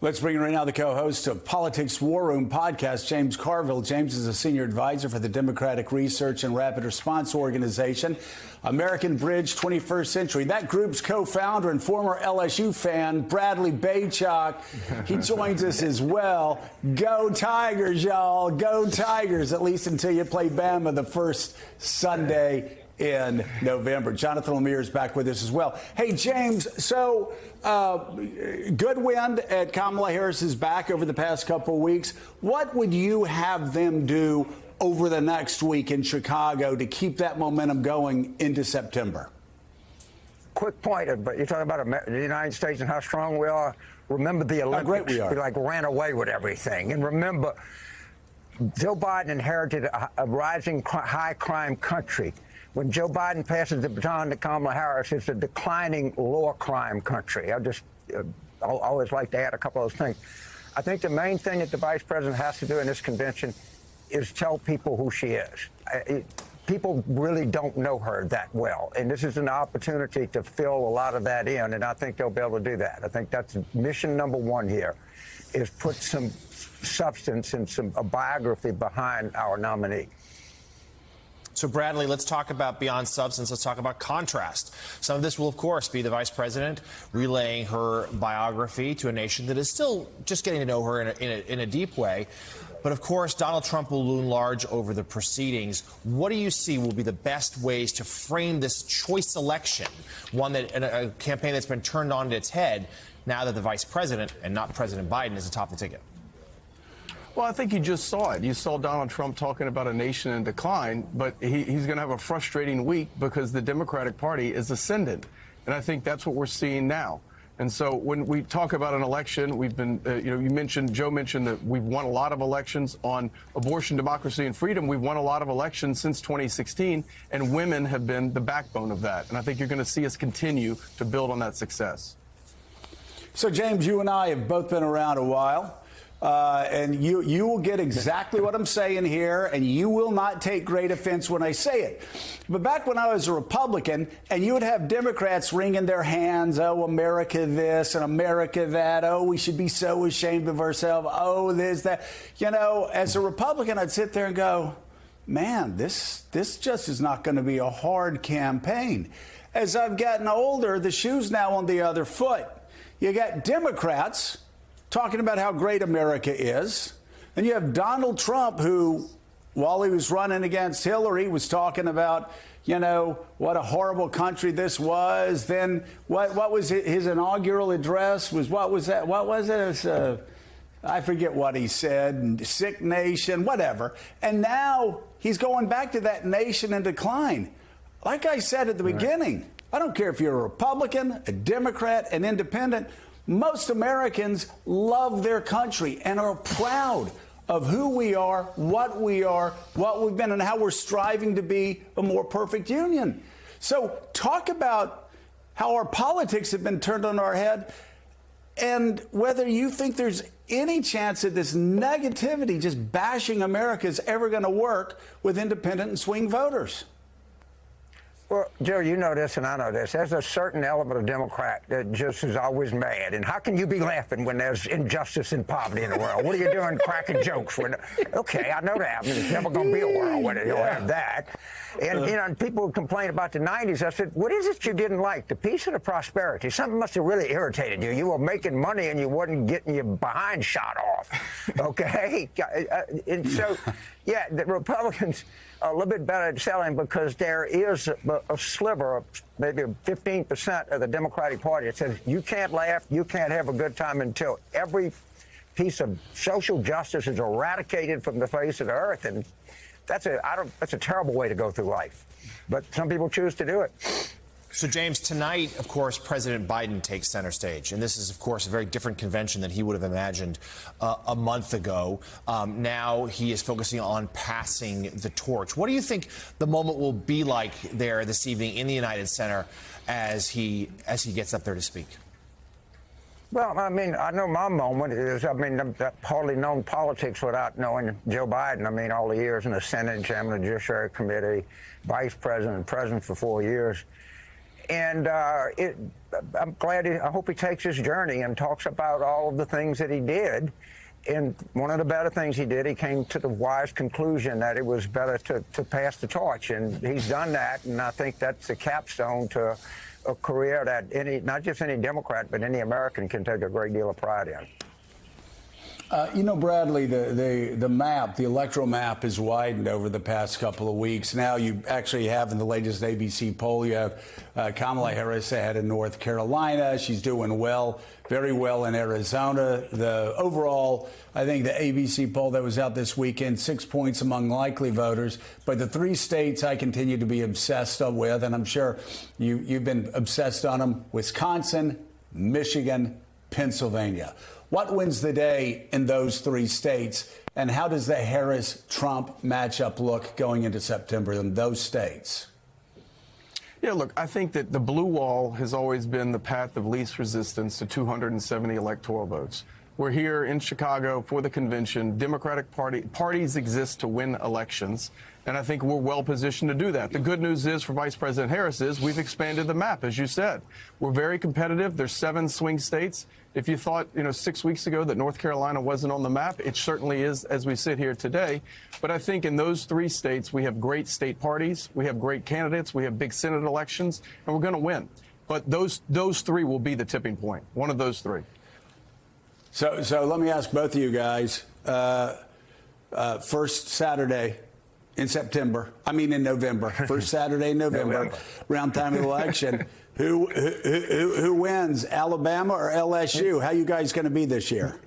Let's bring in right now the co-host of Politics War Room podcast, James Carville. James is a senior advisor for the Democratic Research and Rapid Response Organization, American Bridge 21st Century. That group's co-founder and former LSU fan, Bradley Baychok, he joins us as well. Go Tigers, y'all. Go Tigers, at least until you play Bama the first Sunday in November. Jonathan Lemire is back with us as well. Hey, James, so good wind at Kamala Harris's back over the past couple of weeks. What would you have them do over the next week in Chicago to keep that momentum going into September? Quick point, but you're talking about the United States and how strong we are. Remember the Olympics. How great we are. We ran away with everything. And remember, Joe Biden inherited a rising high crime country. When Joe Biden passes the baton to Kamala Harris, it's a declining lower crime country. I always like to add a couple of those things. I think the main thing that the vice president has to do in this convention is tell people who she is. People really don't know her that well, and this is an opportunity to fill a lot of that in, and I think they'll be able to do that. I think that's mission number one here, is put some substance and a biography behind our nominee. So, Bradley, let's talk about beyond substance. Let's talk about contrast. Some of this will, of course, be the vice president relaying her biography to a nation that is still just getting to know her in a deep way. But, of course, Donald Trump will loom large over the proceedings. What do you see will be the best ways to frame this choice election, one that a campaign that's been turned on its head now that the vice president and not President Biden is atop the ticket? Well, I think you just saw it. You saw Donald Trump talking about a nation in decline, but he's going to have a frustrating week because the Democratic Party is ascendant. And I think that's what we're seeing now. And so when we talk about an election, we've been, Joe mentioned that we've won a lot of elections on abortion, democracy, and freedom. We've won a lot of elections since 2016, and women have been the backbone of that. And I think you're going to see us continue to build on that success. So, James, you and I have both been around a while. And you will get exactly what I'm saying here, and you will not take great offense when I say it. But back when I was a Republican, and you would have Democrats wringing their hands, oh, America this and America that, oh, we should be so ashamed of ourselves, oh, this, that. You know, as a Republican, I'd sit there and go, man, this just is not going to be a hard campaign. As I've gotten older, the shoe's now on the other foot. You got Democrats talking about how great America is. And you have Donald Trump, who, while he was running against Hillary, was talking about, you know, what a horrible country this was. Then what was his inaugural address? What was it? I forget what he said. Sick nation, whatever. And now he's going back to that nation in decline. Like I said at the beginning, I don't care if you're a Republican, a Democrat, an independent. Most Americans love their country and are proud of who we are, what we've been, and how we're striving to be a more perfect union. So talk about how our politics have been turned on our head and whether you think there's any chance that this negativity, just bashing America, is ever going to work with independent and swing voters. Well, Joe, you know this and I know this. There's a certain element of Democrat that just is always mad. And how can you be laughing when there's injustice and poverty in the world? What are you doing cracking jokes? Okay, I know that. I mean, it's never going to be a world where you'll have that. And, you know, people complain about the 90s. I said, what is it you didn't like? The peace or the prosperity? Something must have really irritated you. You were making money and you wasn't getting your behind shot off. Okay? And so, yeah, the Republicans are a little bit better at selling because there is a sliver, maybe 15% of the Democratic Party that says you can't laugh, you can't have a good time until every piece of social justice is eradicated from the face of the earth. And that's a terrible way to go through life. But some people choose to do it. So, James, tonight, of course, President Biden takes center stage. And this is, of course, a very different convention than he would have imagined a month ago. Now he is focusing on passing the torch. What do you think the moment will be like there this evening in the United Center as he gets up there to speak? Well, I mean, I know my moment is, I mean, I've hardly known politics without knowing Joe Biden. I mean, all the years in the Senate, chairman of the Judiciary Committee, vice president, and president for 4 years. And I'm glad. I hope he takes his journey and talks about all of the things that he did. And one of the better things he did, he came to the wise conclusion that it was better to pass the torch, and he's done that. And I think that's a capstone to a career that not just any Democrat, but any American can take a great deal of pride in. You know, Bradley, the map, the electoral map has widened over the past couple of weeks. Now you actually have in the latest ABC poll, you have Kamala Harris ahead in North Carolina. She's doing well, very well in Arizona. The overall, I think the ABC poll that was out this weekend, 6 points among likely voters. But the 3 states I continue to be obsessed with, and I'm sure you've been obsessed on them, Wisconsin, Michigan, Pennsylvania. What wins the day in those 3 states, and how does the Harris-Trump matchup look going into September in those states? Yeah, look, I think that the blue wall has always been the path of least resistance to 270 electoral votes. We're here in Chicago for the convention. Democratic parties exist to win elections, and I think we're well positioned to do that. The good news is for Vice President Harris is we've expanded the map, as you said. We're very competitive. There's 7 swing states. If you thought, 6 weeks ago that North Carolina wasn't on the map, it certainly is as we sit here today. But I think in those 3 states, we have great state parties, we have great candidates, we have big Senate elections, and we're going to win. But those 3 will be the tipping point, one of those 3. So let me ask both of you guys, first Saturday in November, first Saturday in November, round time of the election, who wins, Alabama or LSU? How you guys going to be this year?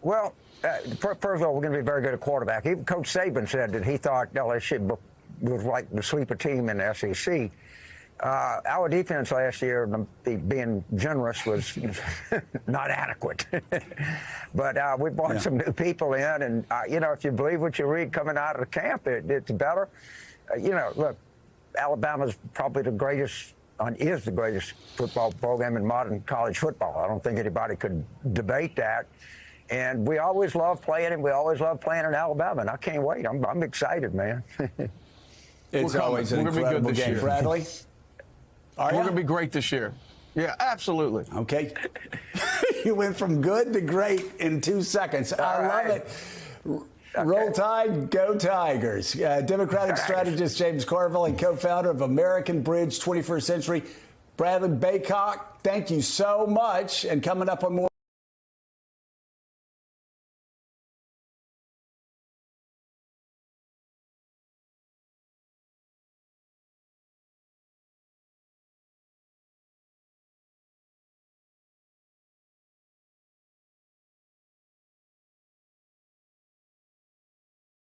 Well, first of all, we're going to be very good at quarterback. Even Coach Saban said that he thought LSU was like the sleeper team in the SEC. Our defense last year, being generous, was not adequate. But we brought some new people in, and, if you believe what you read coming out of the camp, it's better. Look, Alabama's probably is the greatest football program in modern college football. I don't think anybody could debate that. And we always love playing him. We always love playing in Alabama, and I can't wait. I'm excited, man. It's always an incredible game. Bradley? We're going to be great this year. Yeah, absolutely. Okay. You went from good to great in 2 seconds. I love it. Roll Tide, go Tigers. Democratic strategist James Carville and co-founder of American Bridge 21st Century, Bradley Baycock, thank you so much. And coming up on more.